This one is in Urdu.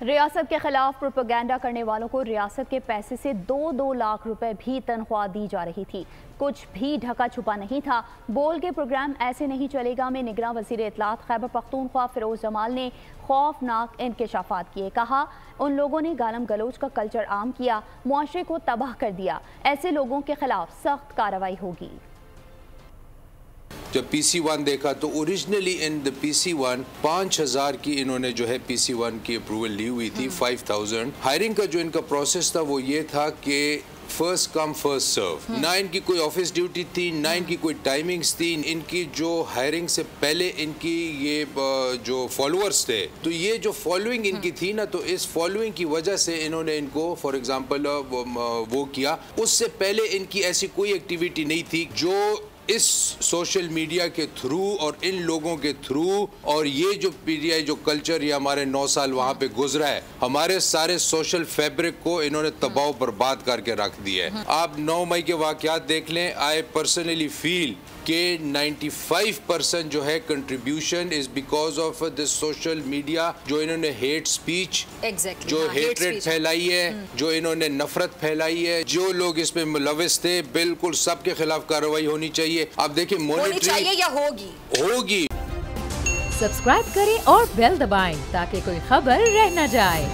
ریاست کے خلاف پروپیگنڈا کرنے والوں کو ریاست کے پیسے سے 2-2 لاکھ روپے بھی تنخواہ دی جا رہی تھی۔ کچھ بھی ڈھکا چھپا نہیں تھا۔ بول کے پروگرام ایسے نہیں چلے گا میں نگراں وزیر اطلاعات خیبر پختونخوا فیروز جمال نے خوفناک انکشافات کیے۔ کہا ان لوگوں نے گالم گلوچ کا کلچر عام کیا، معاشرے کو تباہ کر دیا۔ ایسے لوگوں کے خلاف سخت کارروائی ہوگی۔ جب پی سی 1 دیکھا تو اوریجنلی ان دا پی سی 1 5,000 کی انہوں نے جو ہے پی سی 1 کی اپروول لی ہوئی تھی۔ 5,000 ہائرنگ کا جو ان کا پروسیس تھا وہ یہ تھا کہ فرسٹ کم فرسٹ سرو، نہ ان کی کوئی آفس ڈیوٹی تھی، نہ ان کی کوئی ٹائمنگز تھی۔ ان کی جو ہائرنگ سے پہلے ان کی یہ جو فالوورز تھے تو یہ جو فالوئنگ ان کی تھی نا، تو اس فالوئنگ کی وجہ سے انہوں نے ان کو فار ایگزامپل وہ کیا۔ اس سے پہلے ان کی ایسی کوئی ایکٹیویٹی نہیں تھی جو اس سوشل میڈیا کے تھرو اور ان لوگوں کے تھرو اور یہ جو پی ٹی آئی جو کلچر یہ ہمارے 9 سال وہاں پہ گزرا ہے، ہمارے سارے سوشل فیبرک کو انہوں نے تباہ و برباد کر کے رکھ دیا ہے۔ آپ 9 مئی کے واقعات دیکھ لیں۔ آئی پرسنلی فیل کہ 95% جو ہے contribution is because of this social media, جو انہوں نے ہیٹ سپیچ، جو ہیٹریٹ پھیلائی ہے، جو انہوں نے نفرت پھیلائی ہے، جو لوگ اس میں ملوث تھے، بالکل سب کے خلاف کارروائی ہونی چاہیے۔ آپ دیکھیں چاہیے یا ہوگی۔ سبسکرائب کریں اور بیل دبائیں تاکہ کوئی خبر رہ نہ جائے۔